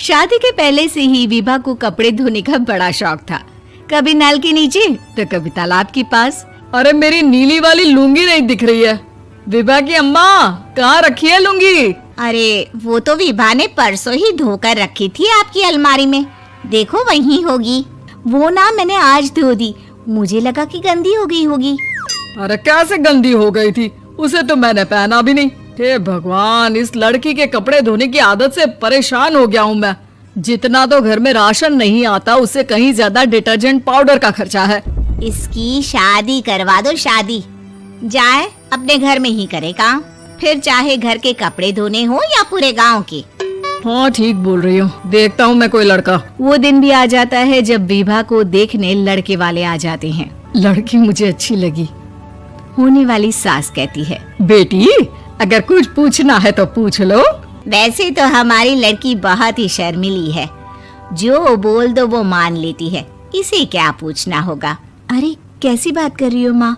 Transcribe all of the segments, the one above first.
शादी के पहले से ही विभा को कपड़े धोने का बड़ा शौक था। कभी नल के नीचे तो कभी तालाब के पास। अरे मेरी नीली वाली लुंगी नहीं दिख रही है। विभा की अम्मा, कहाँ रखी है लुंगी? अरे वो तो विभा ने परसों ही धोकर रखी थी आपकी अलमारी में, देखो वहीं होगी। वो ना मैंने आज धो दी, मुझे लगा कि गंदी हो गई होगी। अरे कैसे गंदी हो गई थी, उसे तो मैंने पहना भी नहीं। हे भगवान, इस लड़की के कपड़े धोने की आदत से परेशान हो गया हूँ मैं। जितना तो घर में राशन नहीं आता, उससे कहीं ज्यादा डिटर्जेंट पाउडर का खर्चा है। इसकी शादी करवा दो, शादी। जाए अपने घर में ही करे काम, फिर चाहे घर के कपड़े धोने हो या पूरे गांव के। हाँ ठीक बोल रही हूँ, देखता हूँ मैं कोई लड़का। वो दिन भी आ जाता है जब विभा को देखने लड़के वाले आ जाते हैं। लड़की मुझे अच्छी लगी। होने वाली सास कहती है, बेटी अगर कुछ पूछना है तो पूछ लो। वैसे तो हमारी लड़की बहुत ही शर्मीली है, जो बोल दो वो मान लेती है, इसे क्या पूछना होगा। अरे कैसी बात कर रही हो माँ,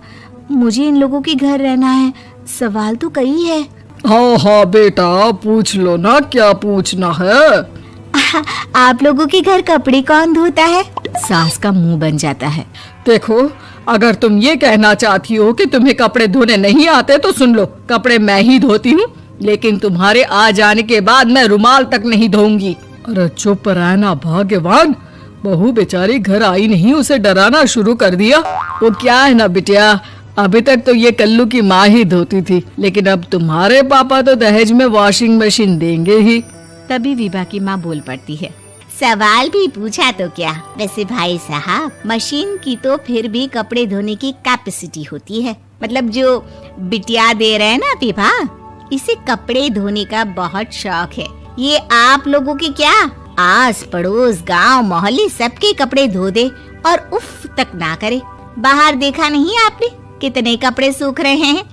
मुझे इन लोगों के घर रहना है, सवाल तो कई है। हाँ हाँ बेटा, पूछ लो ना, क्या पूछना है। आप लोगों के घर कपड़े कौन धोता है? सास का मुंह बन जाता है। देखो, अगर तुम ये कहना चाहती हो कि तुम्हें कपड़े धोने नहीं आते तो सुन लो, कपड़े मैं ही धोती हूँ, लेकिन तुम्हारे आ जाने के बाद मैं रुमाल तक नहीं धोऊंगी। अरे चुप रहना भाग्यवान, बहू बेचारी घर आई नहीं, उसे डराना शुरू कर दिया। वो क्या है ना बिटिया, अभी तक तो ये कल्लू की माँ ही धोती थी, लेकिन अब तुम्हारे पापा तो दहेज में वॉशिंग मशीन देंगे ही। तभी विभा की माँ बोल पड़ती है, सवाल भी पूछा तो क्या। वैसे भाई साहब, मशीन की तो फिर भी कपड़े धोने की कैपेसिटी होती है। मतलब जो बिटिया दे रहे हैं ना विभा, इसे कपड़े धोने का बहुत शौक है। ये आप लोगों की क्या, आस पड़ोस गांव मोहल्ले सबके कपड़े धो दे और उफ तक ना करे। बाहर देखा नहीं आपने कितने कपड़े सूख रहे हैं,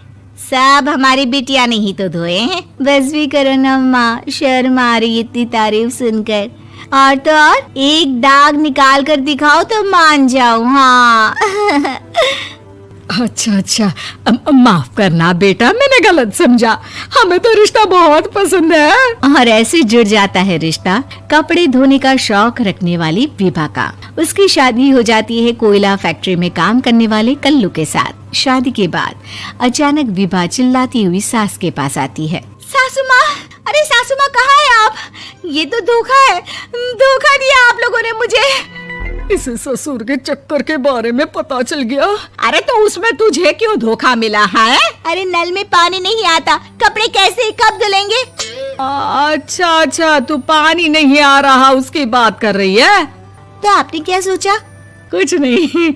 सब हमारी बिटिया ने ही तो धोए हैं। बस भी करो ना माँ, शर्म आ रही इतनी तारीफ सुनकर। और तो और एक दाग निकाल कर दिखाओ तो मान जाओ। हाँ अच्छा, माफ करना बेटा, मैंने गलत समझा। हमें तो रिश्ता बहुत पसंद है। और ऐसे जुड़ जाता है रिश्ता कपड़े धोने का शौक रखने वाली विभा का। उसकी शादी हो जाती है कोयला फैक्ट्री में काम करने वाले कल्लू के साथ। शादी के बाद अचानक विभा चिल्लाती हुई सास के पास आती है। सासू माँ, अरे सासू माँ कहाँ है आप? ये तो धोखा है, धोखा दिया आप लोगों ने मुझे। इसे ससुर के चक्कर के बारे में पता चल गया। अरे तो उसमें तुझे क्यों धोखा मिला है? अरे नल में पानी नहीं आता, कपड़े कैसे कब धुलेंगे? अच्छा, तू पानी नहीं आ रहा उसकी बात कर रही है। तो आपने क्या सोचा? कुछ नहीं।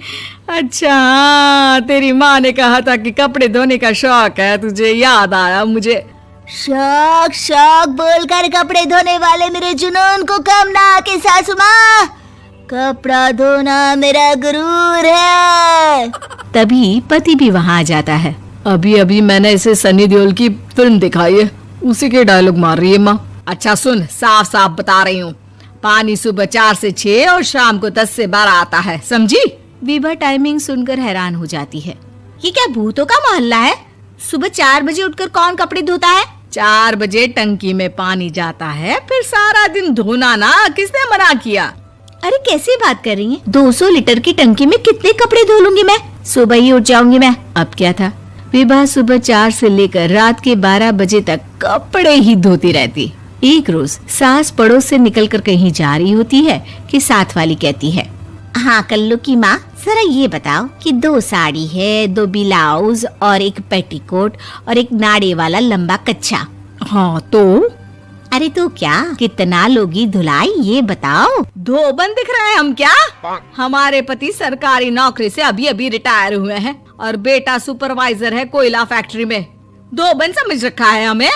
अच्छा, तेरी माँ ने कहा था कि कपड़े धोने का शौक है, तुझे याद आया मुझे। शौक बोलकर कपड़े धोने वाले मेरे जुनून को कम ना आके सासू माँ, कपड़ा धोना मेरा गुरूर है। तभी पति भी वहाँ आ जाता है। अभी मैंने इसे सनी देओल की फिल्म दिखाई है, उसी के डायलॉग मार रही है माँ। अच्छा सुन, साफ साफ बता रही हूँ, पानी सुबह 4 से 6 और शाम को 10 से 12 आता है, समझी? विभा टाइमिंग सुनकर हैरान हो जाती है। ये क्या भूतों का मोहल्ला है? सुबह 4 बजे उठकर कौन कपड़े धोता है? 4 बजे टंकी में पानी जाता है, फिर सारा दिन धोना ना, किसने मना किया? अरे कैसी बात कर रही हैं? 200 लीटर की टंकी में कितने कपड़े धो लूंगी मैं, सुबह ही उठ जाऊंगी मैं। अब क्या था, विभा सुबह 4 से लेकर रात के 12 बजे तक कपड़े ही धोती रहती। एक रोज सास पड़ोस से निकलकर कहीं जा रही होती है कि साथ वाली कहती है, हाँ कल्लू की माँ, जरा ये बताओ कि 2 साड़ी है, 2 ब्लाउज और एक पेटीकोट और एक नाड़े वाला लंबा कच्छा। हाँ तो? अरे तो क्या, कितना लोगी धुलाई ये बताओ। धोबन दिख रहे हैं हम क्या? हमारे पति सरकारी नौकरी से अभी रिटायर हुए हैं और बेटा सुपरवाइजर है कोयला फैक्ट्री में। धोबन समझ रखा है हमें।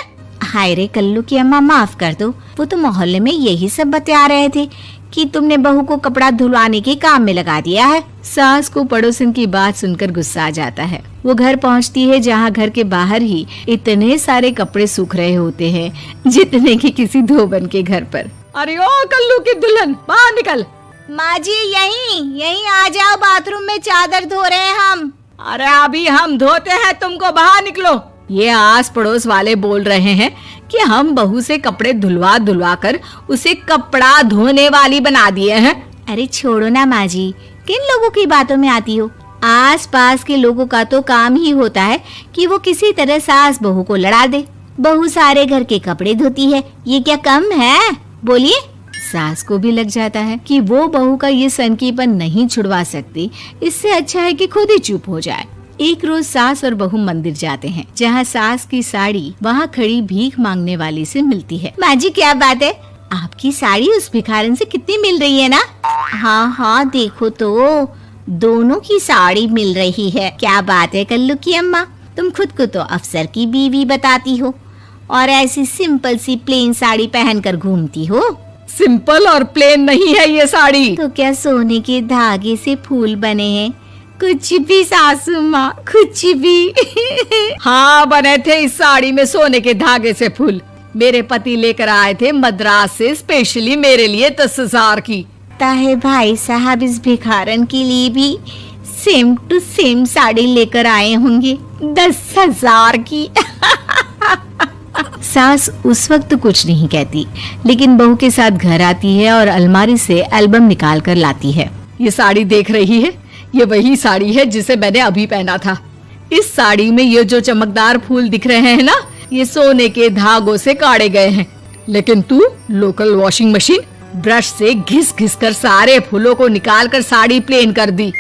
हाय रे कल्लू की अम्मा, माफ कर दो, वो तो मोहल्ले में यही सब बता रहे थे कि तुमने बहू को कपड़ा धुलवाने के काम में लगा दिया है। सास को पड़ोसन की बात सुनकर गुस्सा आ जाता है। वो घर पहुंचती है जहां घर के बाहर ही इतने सारे कपड़े सूख रहे होते हैं जितने कि किसी धोबन के घर पर। अरे ओ कल्लू की दुल्हन, बाहर निकल। माँ जी यहीं आ जाओ, बाथरूम में चादर धो रहे हैं हम। अरे अभी हम धोते हैं, तुमको बाहर निकलो। ये आस पड़ोस वाले बोल रहे हैं कि हम बहू से कपड़े धुलवा धुलवा कर उसे कपड़ा धोने वाली बना दिए हैं। अरे छोड़ो ना माँ जी, किन लोगों की बातों में आती हो। आस पास के लोगों का तो काम ही होता है कि वो किसी तरह सास बहू को लड़ा दे। बहू सारे घर के कपड़े धोती है, ये क्या कम है? बोलिए। सास को भी लग जाता है कि वो बहू का ये सनकीपन नहीं छुड़वा सकती, इससे अच्छा है कि खुद ही चुप हो जाए। एक रोज सास और बहू मंदिर जाते हैं, जहाँ सास की साड़ी वहाँ खड़ी भीख मांगने वाली से मिलती है। माँ जी क्या बात है, आपकी साड़ी उस भिखारन से कितनी मिल रही है ना? हाँ हाँ देखो तो, दोनों की साड़ी मिल रही है। क्या बात है कल्लू की अम्मा, तुम खुद को तो अफसर की बीवी बताती हो और ऐसी सिंपल सी प्लेन साड़ी पहनकर घूमती हो। सिंपल और प्लेन नहीं है ये साड़ी। तो क्या सोने के धागे से फूल बने हैं? कुछ भी सासू माँ, कुछ भी। हाँ बने थे इस साड़ी में सोने के धागे से फूल। मेरे पति लेकर आए थे मद्रास से स्पेशली मेरे लिए 10,000 की। ताहे भाई साहब इस भिखारन के लिए भी सेम टू सेम साड़ी लेकर आए होंगे 10,000 की। सास उस वक्त कुछ नहीं कहती, लेकिन बहू के साथ घर आती है और अलमारी से एल्बम निकाल कर लाती है। ये साड़ी देख रही है, ये वही साड़ी है जिसे मैंने अभी पहना था। इस साड़ी में ये जो चमकदार फूल दिख रहे हैं ना, ये सोने के धागों से काढ़े गए हैं। लेकिन तू लोकल वॉशिंग मशीन ब्रश से घिस घिस कर सारे फूलों को निकाल कर साड़ी प्लेन कर दी।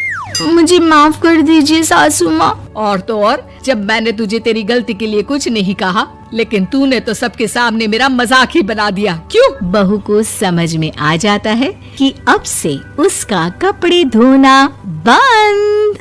मुझे माफ कर दीजिए सासू माँ। और तो और, जब मैंने तुझे तेरी गलती के लिए कुछ नहीं कहा, लेकिन तूने तो सबके सामने मेरा मजाक ही बना दिया। क्यों? बहू को समझ में आ जाता है कि अब से उसका कपड़े धोना बंद।